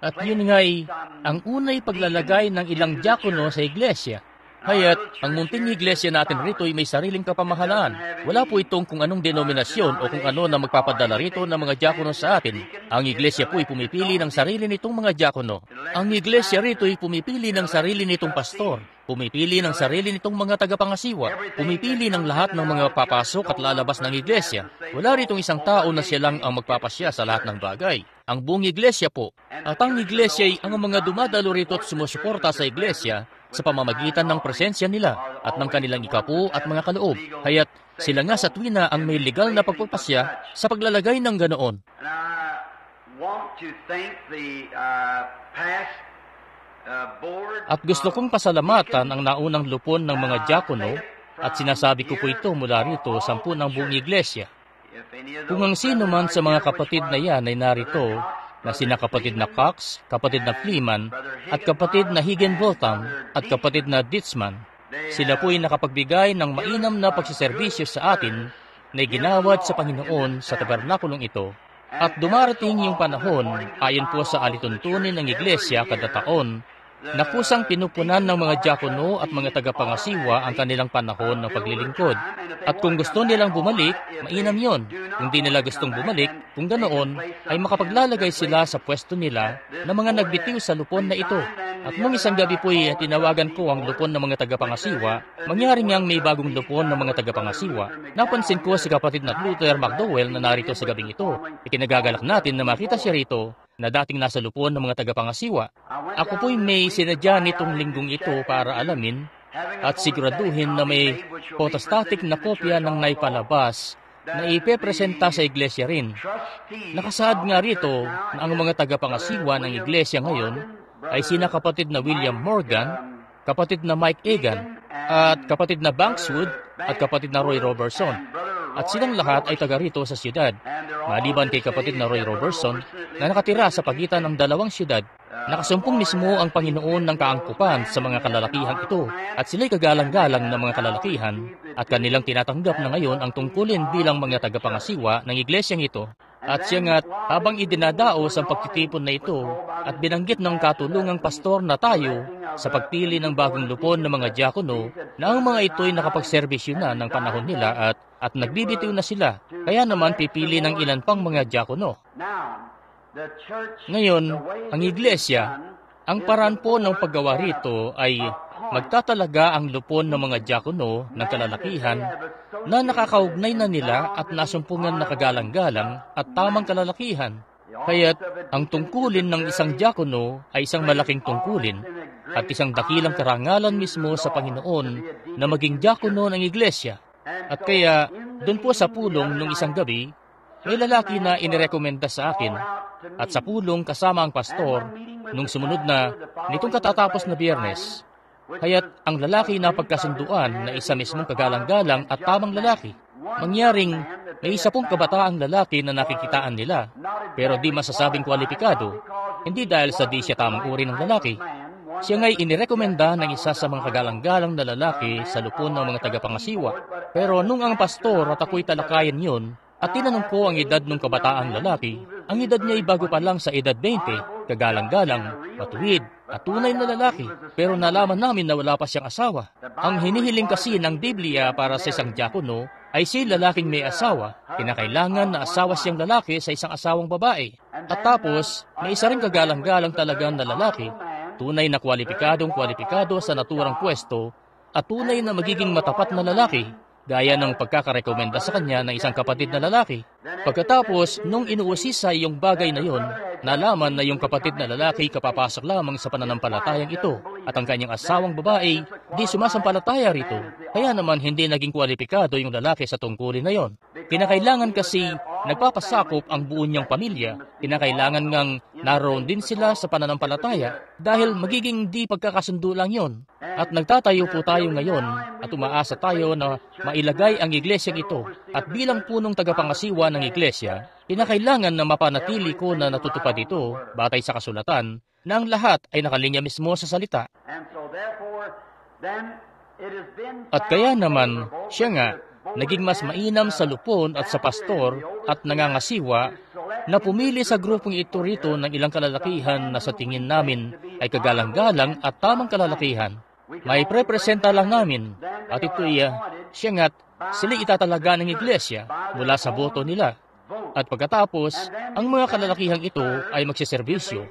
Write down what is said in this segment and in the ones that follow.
At yun nga'y ang unay paglalagay ng ilang diakono sa iglesia. Kaya't ang munting iglesia natin rito ay may sariling kapamahalaan. Wala po itong kung anong denominasyon o kung ano na magpapadala rito ng mga diakono sa atin. Ang iglesia po ay pumipili ng sarili nitong mga diakono. Ang iglesia rito ay pumipili ng sarili nitong pastor. Pumipili ng sarili nitong mga tagapangasiwa. Pumipili ng lahat ng mga papasok at lalabas ng iglesia. Wala ritong isang tao na siya lang ang magpapasya sa lahat ng bagay. Ang buong iglesia po. At ang iglesia ay ang mga dumadalo rito at sumusuporta sa iglesia sa pamamagitan ng presensya nila at ng kanilang ikapu at mga kaloob. Kaya't sila nga sa tuwina ang may legal na pagpapasya sa paglalagay ng ganoon. At gusto kong pasalamatan ang naunang lupon ng mga diakono at sinasabi ko po ito mula rito sa ng buong iglesia. Kung ang sino man sa mga kapatid na yan ay narito, na sina kapatid na Cox, kapatid na Fleeman, at kapatid na Higginbotham, at kapatid na Ditzman, sila po ay nakapagbigay ng mainam na pagsiservisyo sa atin na ginawad sa Panginoon sa tabernakulong ito. At dumarating yung panahon, ayon po sa alituntunin ng iglesia kada taon, na kusang pinupunan ng mga diakono at mga tagapangasiwa ang kanilang panahon ng paglilingkod. At kung gusto nilang bumalik, mainam yon. Kung di nila gustong bumalik, kung ganoon, ay makapaglalagay sila sa pwesto nila na mga nagbitiw sa lupon na ito. At nung isang gabi po ay tinawagan ko ang lupon ng mga tagapangasiwa, mangyari ngang may bagong lupon ng mga tagapangasiwa. Napansin ko si kapatid na Luther McDowell na narito sa gabing ito. Ikinagagalak natin na makita siya rito na dating nasa lupon ng mga tagapangasiwa. Ako po'y may sinadya nitong linggong ito para alamin at siguraduhin na may photostatic na kopya ng naipalabas na ipepresenta sa iglesia rin. Nakasaad nga rito na ang mga tagapangasiwa ng iglesia ngayon ay sina kapatid na William Morgan, kapatid na Mike Egan, at kapatid na Bankswood, at kapatid na Roy Robertson. At silang lahat ay taga rito sa siyudad. Maliban kay kapatid na Roy Robertson na nakatira sa pagitan ng dalawang siyudad, nakasumpong mismo ang Panginoon ng kaangkupan sa mga kalalakihan ito at sila'y kagalang-galang ng mga kalalakihan at kanilang tinatanggap na ngayon ang tungkulin bilang mga tagapangasiwa ng iglesyang ito. At siya nga't habang idinadaos ang pagtitipon na ito at binanggit ng katulungang pastor na tayo sa pagpili ng bagong lupon ng mga diakono na ang mga ito'y nakapagserbisyo na ng panahon nila at nagbibitiw na sila, kaya naman pipili ng ilan pang mga diakono. Ngayon, ang iglesia, ang paraan po ng paggawa rito ay magtatalaga ang lupon ng mga diakono ng kalalakihan na nakakaugnay na nila at nasumpungan na kagalang-galang at tamang kalalakihan. Kaya't ang tungkulin ng isang diakono ay isang malaking tungkulin at isang dakilang karangalan mismo sa Panginoon na maging diakono ng iglesia. At kaya, doon po sa pulong nung isang gabi, may lalaki na inirekomenda sa akin at sa pulong kasama ang pastor nung sumunod na nitong katatapos na Biyernes. Kaya't ang lalaki na pagkasunduan na isa mismong kagalang-galang at tamang lalaki. Mangyaring may isa pong kabataang lalaki na nakikitaan nila, pero di masasabing kwalipikado, hindi dahil sa di siya tamang uri ng lalaki. Siya nga'y inirekomenda ng isa sa mga kagalang-galang na lalaki sa lupon ng mga tagapangasiwa. Pero nung ang pastor at ako'y talakayan yun, at tinanong ko ang edad ng kabataang lalaki, ang edad niya ay bago pa lang sa edad 20, kagalang-galang, matuwid, at tunay na lalaki. Pero nalaman namin na wala pa siyang asawa. Ang hinihiling kasi ng Biblia para sa isang diakono ay si lalaking may asawa. Kinakailangan na asawa siyang lalaki sa isang asawang babae. At tapos, may isa rin kagalang-galang talagang na lalaki, tunay na kwalipikado sa naturang pwesto, at tunay na magiging matapat na lalaki, gaya ng pagkakarekomenda sa kanya ng isang kapatid na lalaki. Pagkatapos, nung inuusisa yung bagay na yon, nalaman na yung kapatid na lalaki kapapasok lamang sa pananampalatayang ito at ang kanyang asawang babae di sumasampalataya rito. Kaya naman hindi naging kwalipikado yung lalaki sa tungkulin na yon. Kinakailangan kasi nagpapasakop ang buo niyang pamilya. Kinakailangan ngang naroon din sila sa pananampalataya dahil magiging di pagkakasundo lang yon. At nagtatayo po tayo ngayon at umaasa tayo na mailagay ang iglesyang ito at bilang punong tagapangasiwa ng iglesia, kinakailangan na mapanatili ko na natutupad ito batay sa kasulatan na ang lahat ay nakalinya mismo sa salita. At kaya naman, siya nga, naging mas mainam sa lupon at sa pastor at nangangasiwa na pumili sa grupong ito rito ng ilang kalalakihan na sa tingin namin ay kagalang-galang at tamang kalalakihan. May prepresenta lang namin at ito'y siya nga't sila itatalaga ng iglesia mula sa boto nila. At pagkatapos, ang mga kalalakihang ito ay magsiservisyo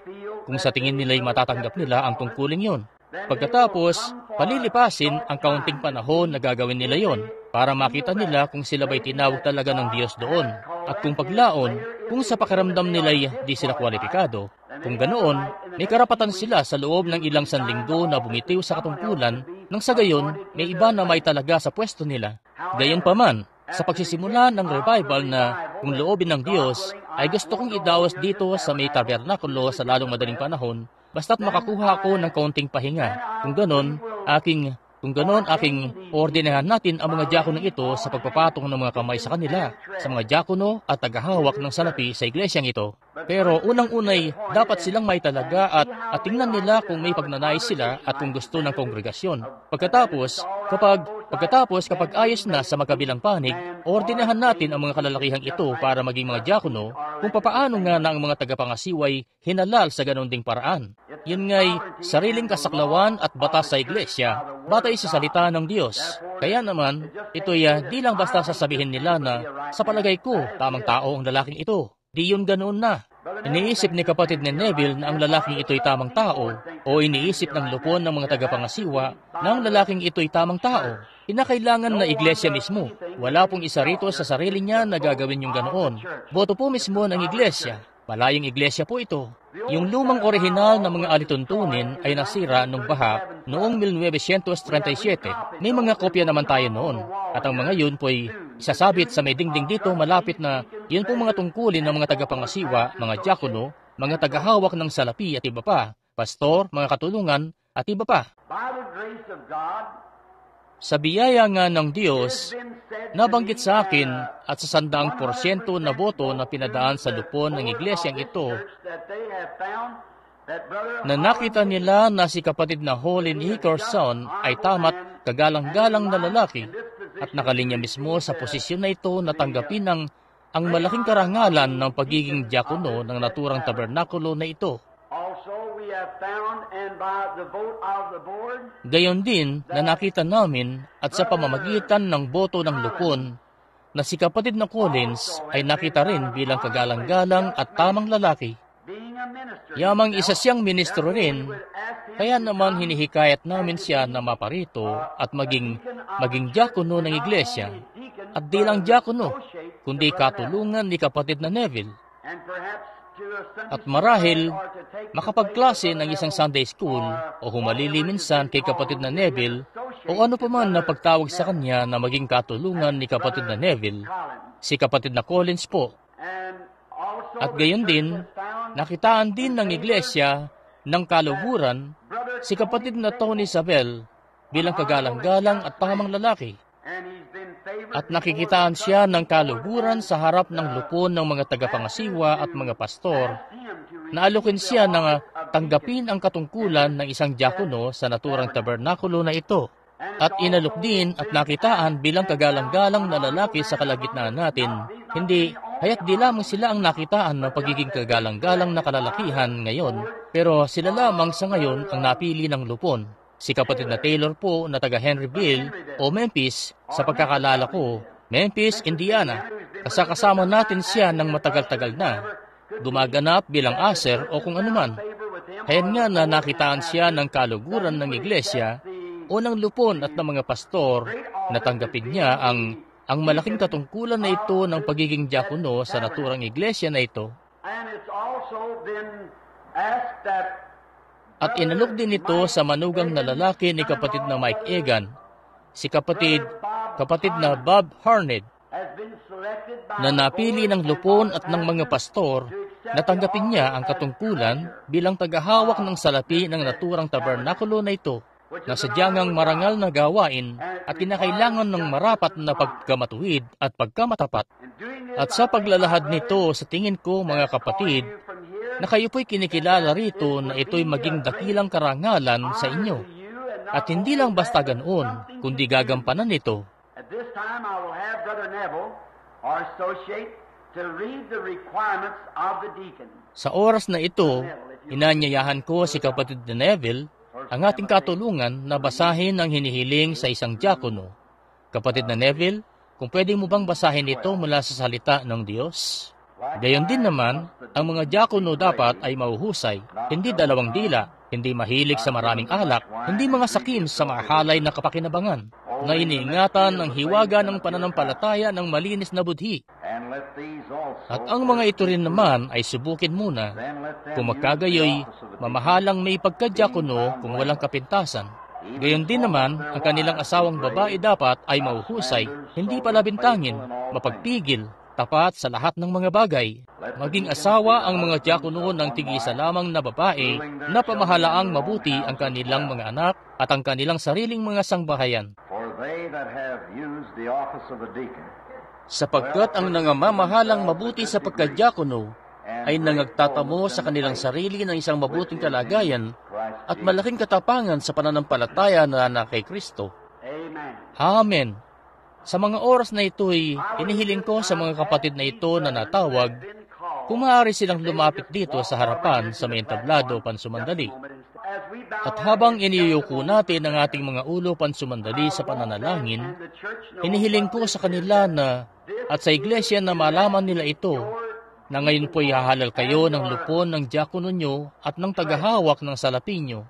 kung sa tingin nila'y matatanggap nila ang tungkulin yon. Pagkatapos, palilipasin ang kaunting panahon na gagawin nila yon para makita nila kung sila ba'y tinawag talaga ng Diyos doon. At kung paglaon, kung sa pakiramdam nila'y di sila kwalipikado, kung ganoon, may karapatan sila sa loob ng ilang sanlinggo na bumitiw sa katungkulan nang sa gayon may iba na may talaga sa pwesto nila. Gayon pa man, sa pagsisimula ng revival na kung loobin ng Diyos, ay gusto kong idaos dito sa may tabernakulo sa lalong madaling panahon, basta't makakuha ako ng kaunting pahinga. Kung ganon, aking ordinahan natin ang mga diakono ito sa pagpapatong ng mga kamay sa kanila, sa mga diakono at tagahawak ng salapi sa iglesyang ito. Pero unang-unay, dapat silang may talaga at tingnan nila kung may pagnanais sila at kung gusto ng kongregasyon. Pagkatapos, kapag ayos na sa magkabilang panig, ordinahan natin ang mga kalalakihang ito para maging mga diakono kung papaano nga na ang mga tagapangasiway hinalal sa ganon ding paraan. Yun nga'y sariling kasaklawan at batas sa iglesia, batay sa salita ng Diyos. Kaya naman, ito'y di lang basta sasabihin nila na sa palagay ko, tamang tao ang lalaking ito. Di yun ganoon na. Iniisip ni kapatid ni Neville na ang lalaking ito'y tamang tao o iniisip ng lupon ng mga tagapangasiwa na ang lalaking ito'y tamang tao. Kinakailangan na iglesia mismo. Wala pong isa rito sa sarili niya na gagawin yung ganoon. Boto po mismo ng iglesia. Malayong iglesia po ito. Yung lumang orihinal na mga alituntunin ay nasira nung baha noong 1937. May mga kopya naman tayo noon. At ang mga yun po'y isasabit sa may dingding dito malapit na yun pong mga tungkulin ng mga tagapangasiwa, mga diakono, mga tagahawak ng salapi at iba pa, pastor, mga katulungan at iba pa. Sa biyaya nga ng Diyos, nabanggit sa akin at sa 100% na boto na pinadaan sa lupon ng iglesyang ito na nakita nila na si kapatid na Holin Hickerson ay tamat kagalang-galang na lalaki at nakalinya mismo sa posisyon na ito na tanggapin ang malaking karangalan ng pagiging diakono ng naturang tabernakulo na ito. Gayon din na nakita namin at sa pamamagitan ng boto ng lupon na si kapatid na Collins ay nakita rin bilang kagalang-galang at tamang lalaki. Yamang isa siyang ministro rin, kaya naman hinihikayat namin siya na maparito at maging diakono ng iglesia at di lang diakono, kundi katulungan ni kapatid na Neville. At marahil, makapagklase ng isang Sunday school o humalili minsan kay kapatid na Neville o ano pa man na pagtawag sa kanya na maging katulungan ni kapatid na Neville, si kapatid na Collins po. At gayon din, nakitaan din ng iglesia ng kaluguran si kapatid na Tony Sabel bilang kagalang-galang at tamang lalaki. At nakikitaan siya ng kaluguran sa harap ng lupon ng mga tagapangasiwa at mga pastor na alukin siya na tanggapin ang katungkulan ng isang diakono sa naturang tabernakulo na ito. At inalok din at nakitaan bilang kagalang-galang na lalaki sa kalagitnaan natin. Hindi, haya't di lamang sila ang nakitaan ng pagiging kagalang-galang na kalalakihan ngayon, pero sila lamang sa ngayon ang napili ng lupon. Si kapatid na Taylor po na taga Henryville o Memphis, sa pagkakalala ko, Memphis, Indiana. Kasama natin siya ng matagal-tagal na. Gumaganap bilang aser o kung anuman. Hayan nga na nakitaan siya ng kaluguran ng iglesia o ng lupon at ng mga pastor na tanggapin niya ang malaking katungkulan na ito ng pagiging diakono sa naturang iglesia na ito. At inalok din ito sa manugang na lalaki ni kapatid na Mike Egan, si kapatid na Bob Harned, na napili ng lupon at ng mga pastor na tanggapin niya ang katungkulan bilang tagahawak ng salapi ng naturang tabernakulo na ito, na sadyang marangal na gawain at kinakailangan ng marapat na pagkamatuwid at pagkamatapat. At sa paglalahad nito, sa tingin ko mga kapatid, na kayo po'y kinikilala rito na ito'y maging dakilang karangalan sa inyo. At hindi lang basta ganoon, kundi gagampanan nito. this time I will have Brother Neville, our associate, to read the requirements of the deacon. Sa oras na ito, inanyayahan ko si kapatid na Neville, ang ating katulungan na basahin ang hinihiling sa isang diakono. Kapatid na Neville, kung pwede mo bang basahin ito mula sa salita ng Diyos? Gayon din naman, ang mga diakono dapat ay mahuhusay, hindi dalawang dila, hindi mahilig sa maraming alak, hindi mga sakim sa mahalay na kapakinabangan, na iniingatan ang hiwaga ng pananampalataya ng malinis na budhi. At ang mga ito rin naman ay subukin muna, kung magkagayoy, mamahalang may pagkadiakono kung walang kapintasan. Gayon din naman, ang kanilang asawang babae dapat ay mahuhusay, hindi palabintangin, mapagpigil, tapat sa lahat ng mga bagay. Maging asawa ang mga diakono ng tig-isa lamang na babae na pamahalaang mabuti ang kanilang mga anak at ang kanilang sariling mga sangbahayan. Sapagkat ang nangmamahalang mabuti sa pagkadiakono ay nangagtatamo sa kanilang sarili ng isang mabuting kalagayan at malaking katapangan sa pananampalataya na kay Kristo. Amen. Sa mga oras na ito'y inihiling ko sa mga kapatid na ito na natawag, kung maaari silang lumapit dito sa harapan sa may entablado pansumandali. At habang iniyuko natin ang ating mga ulo pansumandali sa pananalangin, inihiling ko sa kanila na at sa iglesia na malaman nila ito, na ngayon po'y hahalal kayo ng lupon ng diakono nyo at ng tagahawak ng salapi nyo.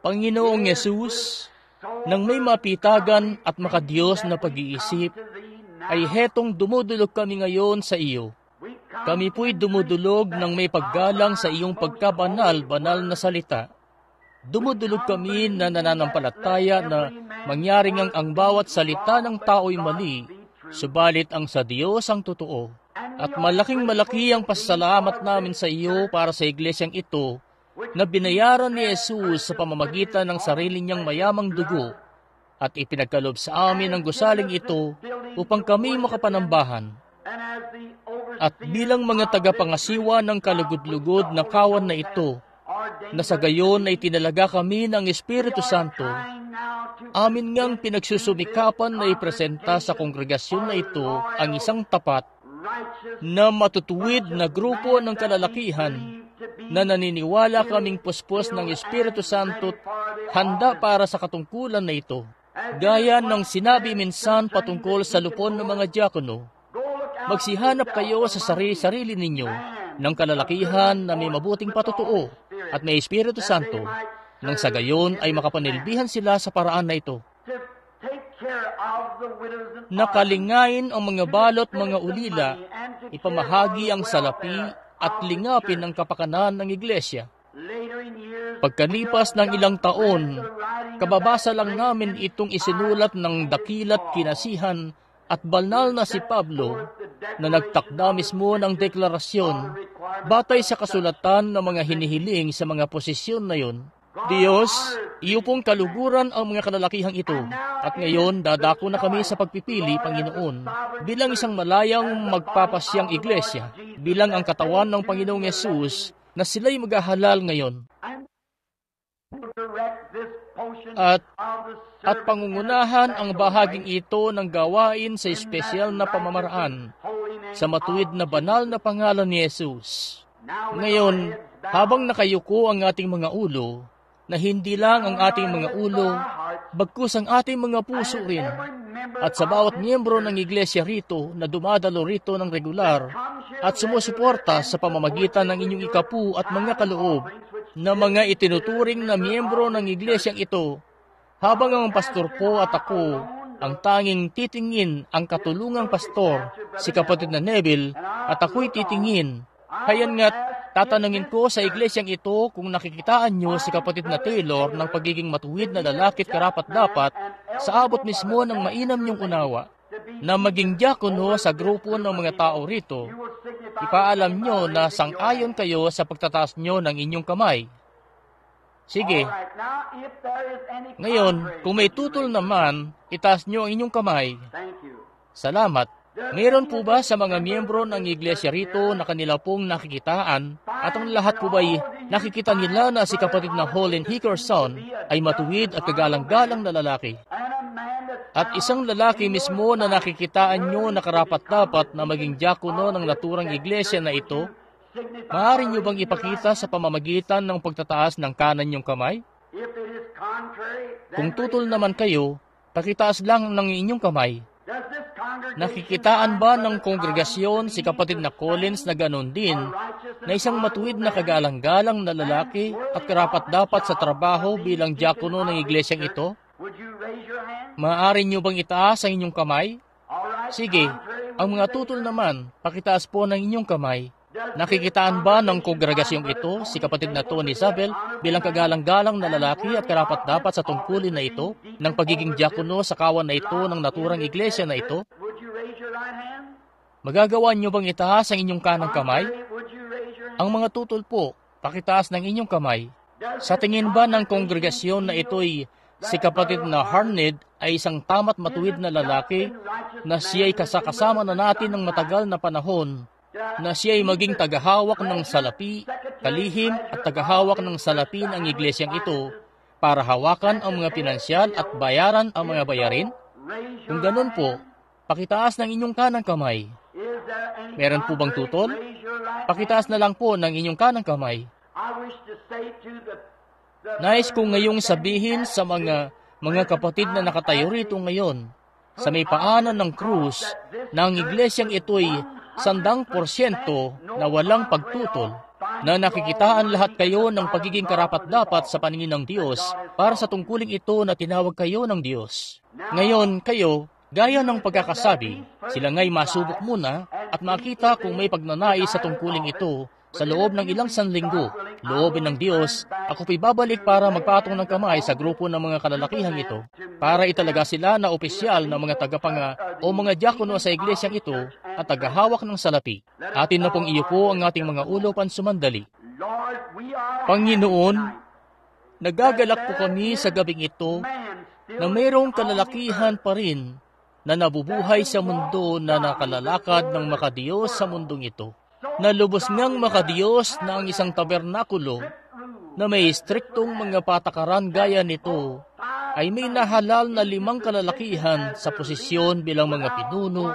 Panginoong Yesus, nang may mapitagan at makadiyos na pag-iisip, ay hetong dumudulog kami ngayon sa iyo. Kami po'y dumudulog ng may paggalang sa iyong pagkabanal-banal na salita. Dumudulog kami na nananampalataya na mangyaring ang bawat salita ng tao'y mali, subalit ang sa Diyos ang totoo. At malaking-malaki ang pasasalamat namin sa iyo para sa iglesyang ito, na binayaran ni Jesus sa pamamagitan ng sarili niyang mayamang dugo at ipinagkaloob sa amin ang gusaling ito upang kami makapanambahan. At bilang mga tagapangasiwa ng kalugod-lugod na kawan na ito, na sa gayon ay tinalaga kami ng Espiritu Santo, amin ngang pinagsusumikapan na ipresenta sa kongregasyon na ito ang isang tapat na matutuwid na grupo ng kalalakihan na naniniwala kaming puspos ng Espiritu Santo handa para sa katungkulan na ito. Gaya ng sinabi minsan patungkol sa lupon ng mga diakono, magsihanap kayo sa sarili-sarili ninyo ng kalalakihan na may mabuting patutuo at may Espiritu Santo, nang sa gayon ay makapanilbihan sila sa paraan na ito. Nakalingain ang mga balot, mga ulila, ipamahagi ang salapi at lingapin ang kapakanan ng iglesia. Pagkalipas ng ilang taon, kababasa lang namin itong isinulat ng dakilat kinasihan at banal na si Pablo na nagtakda mismo ng deklarasyon batay sa kasulatan ng mga hinihiling sa mga posisyon na yon. Diyos, iyo pong kaluguran ang mga kalalakihang ito, at ngayon dadako na kami sa pagpipili, Panginoon, bilang isang malayang magpapasyang iglesia, bilang ang katawan ng Panginoong Yesus, na sila'y maghahalal ngayon. At pangungunahan ang bahaging ito ng gawain sa espesyal na pamamaraan, sa matuwid na banal na pangalan ni Jesus. Ngayon, habang nakayuko ang ating mga ulo, na hindi lang ang ating mga ulo, bagkus ang ating mga puso rin. At sa bawat miyembro ng iglesia rito na dumadalo rito ng regular at sumusuporta sa pamamagitan ng inyong ikapu at mga kaloob na mga itinuturing na miyembro ng iglesyang ito, habang ang pastor po at ako ang tanging titingin ang katulungang pastor, si kapatid na Neville, at ako'y titingin. Hayan nga't tatanungin ko sa iglesyang ito kung nakikitaan nyo si kapatid na Taylor ng pagiging matuwid na lalaki at karapat-dapat sa abot mismo ng mainam niyong unawa, na maging diakono sa grupo ng mga tao rito. Ipaalam nyo na sang-ayon kayo sa pagtataas nyo ng inyong kamay. Sige. Ngayon, kung may tutol naman, itaas nyo ang inyong kamay. Salamat. Mayroon po ba sa mga miyembro ng iglesia rito na kanila pong nakikitaan at ang lahat po ba'y nakikita nila na si kapatid na Holland Hickerson ay matuwid at kagalang-galang na lalaki? At isang lalaki mismo na nakikitaan nyo na karapat-dapat na maging diakono ng naturang iglesia na ito, maaari nyo bang ipakita sa pamamagitan ng pagtataas ng kanan nyong kamay? Kung tutol naman kayo, pakitaas lang ng inyong kamay. Nakikitaan ba ng kongregasyon si kapatid na Collins na ganon din, na isang matuwid na kagalang-galang na lalaki at karapat-dapat sa trabaho bilang diakono ng iglesyang ito? Maaari nyo bang itaas ang inyong kamay? Sige, ang mga tutol naman, pakitaas po ng inyong kamay. Nakikitaan ba ng kongregasyong ito si kapatid na Tony Isabel bilang kagalang-galang na lalaki at karapat-dapat sa tungkulin na ito ng pagiging diakono sa kawan na ito ng naturang iglesia na ito? Magagawa nyo bang itaas ang inyong kanang kamay? Ang mga tutol po, pakitaas ng inyong kamay. Sa tingin ba ng kongregasyon na ito'y si kapatid na Harned ay isang tamat matuwid na lalaki na siya'y kasakasama na natin ng matagal na panahon, na siya'y maging tagahawak ng salapi, kalihim at tagahawak ng salapi ng iglesyang ito para hawakan ang mga pinansyal at bayaran ang mga bayarin? Kung ganun po, pakitaas ng inyong kanang kamay. Meron po bang tutol? Pakitaas na lang po ng inyong kanang kamay. Nais kong ngayong sabihin sa mga kapatid na nakatayo rito ngayon, sa may paanan ng krus, na ang iglesyang ito'y 100% na walang pagtutol, na nakikitaan lahat kayo ng pagiging karapat-dapat sa paningin ng Diyos para sa tungkuling ito na tinawag kayo ng Diyos. Ngayon, kayo, gaya ng pagkakasabi, sila nga'y masubok muna at makita kung may pagnanais sa tungkuling ito sa loob ng ilang sanlinggo. Loobin ng Diyos, ako po'y babalik para magpatong ng kamay sa grupo ng mga kalalakihang ito para italaga sila na opisyal na mga tagapanga o mga diakono sa iglesyang ito at tagahawak ng salapi. Atin na pong iyuko ang ating mga ulo pansumandali. Panginoon, nagagalak po kami sa gabing ito na mayroong kalalakihan pa rin na nabubuhay sa mundo na nakalalakad ng makadiyos sa mundong ito, na lubos ngang makadiyos na ang isang tabernakulo na may striktong mga patakaran gaya nito ay may nahalal na 5 kalalakihan sa posisyon bilang mga pinuno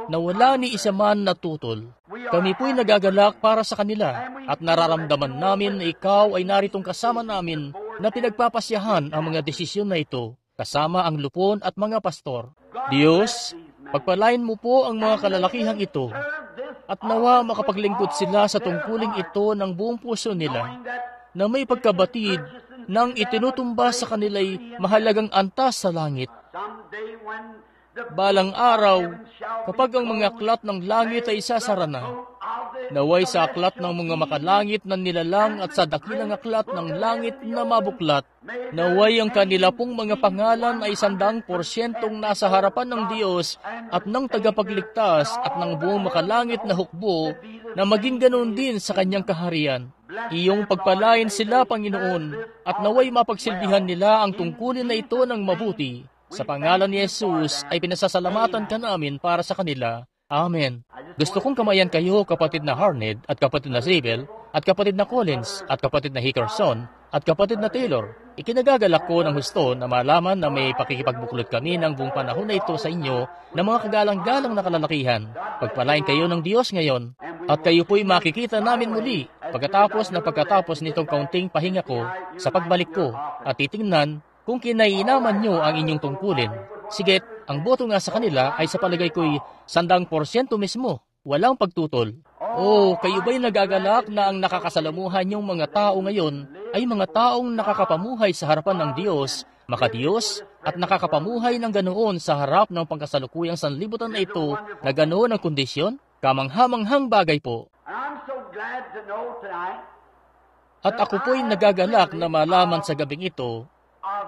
na wala ni isa man na tutol. Kami po'y nagagalak para sa kanila at nararamdaman namin na ikaw ay naritong kasama namin na pinagpapasyahan ang mga desisyon na ito, kasama ang lupon at mga pastor. Diyos, pagpalain mo po ang mga kalalakihang ito at nawa makapaglingkod sila sa tungkuling ito ng buong puso nila na may pagkabatid nang itinutumba sa kanila'y mahalagang antas sa langit. Balang araw, kapag ang mga aklat ng langit ay sasara na, naway sa aklat ng mga makalangit na nilalang at sa dakilang aklat ng langit na mabuklat, naway ang kanila pong mga pangalan ay 100% nasa harapan ng Diyos at ng tagapagligtas at ng buong makalangit na hukbo na maging ganoon din sa kanyang kaharian. Iyong pagpalain sila, Panginoon, at naway mapagsilbihan nila ang tungkulin na ito ng mabuti. Sa pangalan ni Jesus ay pinasasalamatan ka namin para sa kanila. Amen. Gusto kong kamayan kayo, kapatid na Harned, at kapatid na Zabel, at kapatid na Collins, at kapatid na Hickerson, at kapatid na Taylor. Ikinagagalak ko ng husto na malaman na may pakikipagbuklod kami ng buong panahon na ito sa inyo ng mga kagalang-galang na kalalakihan. Pagpalain kayo ng Diyos ngayon, at kayo po'y makikita namin muli pagkatapos nitong kaunting pahinga ko sa pagbalik ko at titingnan kung kinaiinaman nyo ang inyong tungkulin. Sigit, ang boto nga sa kanila ay sa palagay ko'y 100% mismo, walang pagtutol. O, kayo ba'y nagagalak na ang nakakasalamuhan niyong mga tao ngayon ay mga taong nakakapamuhay sa harapan ng Diyos, makadiyos, at nakakapamuhay ng ganoon sa harap ng pangkasalukuyang sanlibutan na ito na ganoon ang kondisyon? Kamanghamanghang bagay po. At ako po'y nagagalak na malaman sa gabing ito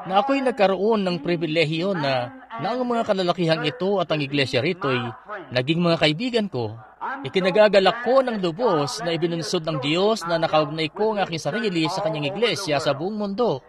na ako'y nagkaroon ng pribilehiyo na ang mga kalalakihang ito at ang iglesia rito'y naging mga kaibigan ko. Ikinagagalak ko ng lubos na ibinunsod ng Diyos na nakaugnay ko ang aking sarili sa kanyang iglesia sa buong mundo.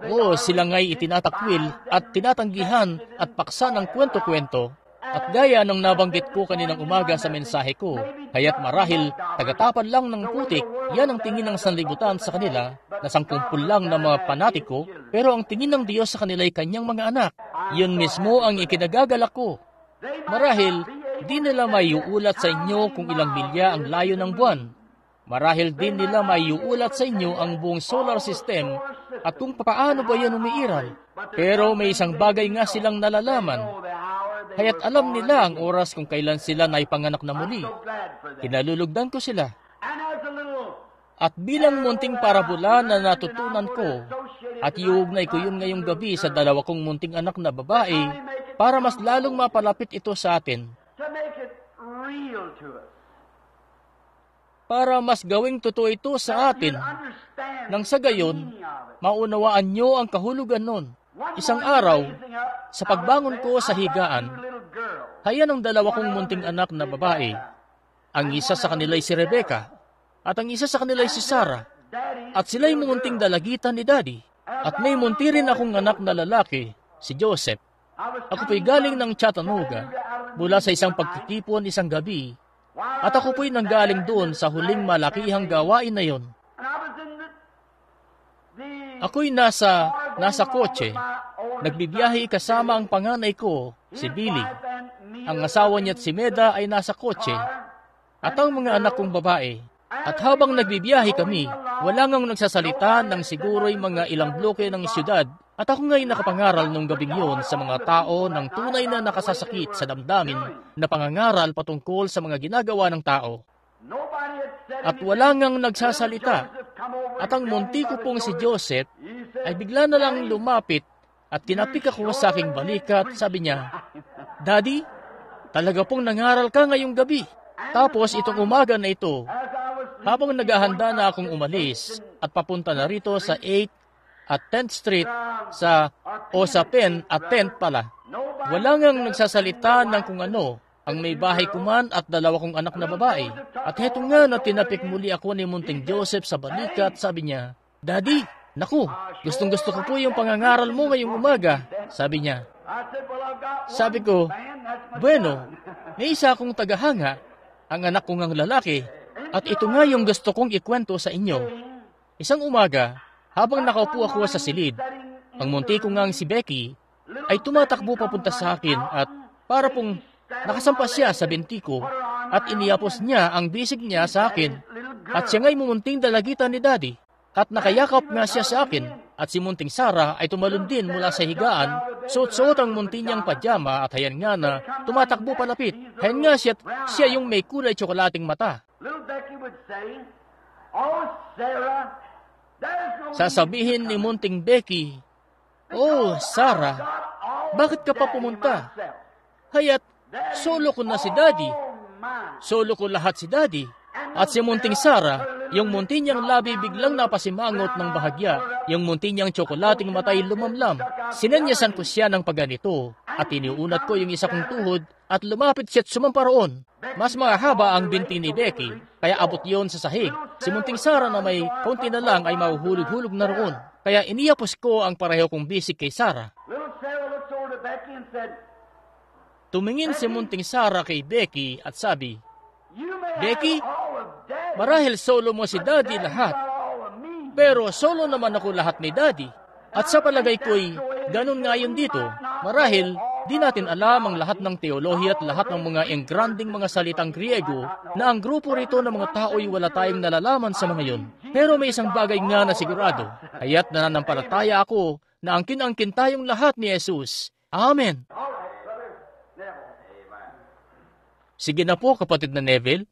O, sila nga'y itinatakwil at tinatanggihan at paksa ng kwento-kwento. At gaya ng nabanggit ko kaninang umaga sa mensahe ko, kaya't marahil tagatapan lang ng putik, yan ang tingin ng sanlibutan sa kanila, na sangkumpul lang ng mga panatiko, pero ang tingin ng Diyos sa kanila ay kanyang mga anak. Yun mismo ang ikinagagalak ko. Marahil, di nila maiuulat sa inyo kung ilang milya ang layo ng buwan. Marahil din nila maiuulat sa inyo ang buong solar system at kung paano ba yan umiiral. Pero may isang bagay nga silang nalalaman. Kaya't alam nila ang oras kung kailan sila naipanganak na muli. Kinalulugdan ko sila. At bilang munting parabola na natutunan ko, at iugnay ko yun ngayong gabi sa dalawa kong munting anak na babae, para mas lalong mapalapit ito sa atin. Para mas gawing totoo ito sa atin, nang sa gayon, maunawaan nyo ang kahulugan nun. Isang araw, sa pagbangon ko sa higaan, hayan ang dalawa kong munting anak na babae. Ang isa sa kanila ay si Rebecca, at ang isa sa kanila ay si Sarah. At sila'y munting dalagitan ni Daddy. At may munti rin akong anak na lalaki, si Joseph. Ako po'y galing ng Chattanooga, mula sa isang pagtitipon isang gabi, at ako po'y nanggaling doon sa huling malakihang gawain na yon. Ako'y nasa kotse, nagbibiyahe kasama ang panganay ko, si Billy. Ang asawa niya at si Meda ay nasa kotse, at ang mga anak kong babae. At habang nagbibiyahe kami, wala ngang nagsasalita ng siguro'y mga ilang bloke ng siyudad, at ako nga'y nakapangaral nung gabing yon sa mga tao ng tunay na nakasasakit sa damdamin na pangangaral patungkol sa mga ginagawa ng tao. At wala ngang nagsasalita. At ang munti ko pong si Joseph ay bigla na lang lumapit at tinapik ako sa aking balikat. Sabi niya, "Daddy, talaga pong nangaral ka ngayong gabi." Tapos itong umaga na ito, habang naghahanda na akong umalis at papunta na rito sa 8th at 10th Street sa Penn at 10th pala, wala ngang nagsasalita ng kung ano. Ang may bahay ko man at dalawa kong anak na babae. At heto nga na tinapik muli ako ni munting Joseph sa balikat. Sabi niya, "Daddy, naku, gustong-gusto ko po yung pangangaral mo ngayong umaga." Sabi niya. Sabi ko, "Bueno, may isa akong tagahanga, ang anak kong ang lalaki. At ito nga yung gusto kong ikwento sa inyo." Isang umaga, habang nakaupo ako sa silid, ang munti ko ngang si Becky ay tumatakbo papunta sa akin at para pong nakasampa siya sa binti ko at iniyapos niya ang bisig niya sa akin at siya nga'y mumunting dalagitan ni Daddy at nakayakap nga siya sa akin at si munting Sarah ay tumalon din mula sa higaan, suot-suot ang munti niyang pajama at hayan nga na tumatakbo palapit. Hayan nga siya yung may kulay tsokolating mata. Sasabihin ni munting Becky, "Oh, Sarah, bakit ka pa pumunta? Haya't solo ko na si Daddy. Solo ko lahat si Daddy." At si munting Sarah, yung munti niyang labi biglang napasimangot ng bahagya. Yung munti niyang tsokolating matay lumamlam. Sinanyasan ko siya ng pagganito at iniunat ko yung isa kong tuhod at lumapit siya at sumampa roon. Mas mahaba ang binti ni Becky, kaya abot yon sa sahig. Si munting Sarah na may kaunti na lang ay mahuhulog-hulog na roon. Kaya iniyapos ko ang pareho kong bisig kay Sarah. Tumingin si munting Sarah kay Becky at sabi, "Becky, marahil solo mo si Daddy lahat, pero solo naman ako lahat ni Daddy." At sa palagay ko'y ganun nga yun dito. Marahil di natin alam ang lahat ng teolohiya at lahat ng mga engranding mga salitang Griego na ang grupo rito ng mga tao'y wala tayong nalalaman sa mga yun. Pero may isang bagay nga na sigurado, kaya't nananampalataya ako na angkin-angkin tayong lahat ni Jesus. Amen. Sige na po, kapatid na Neville.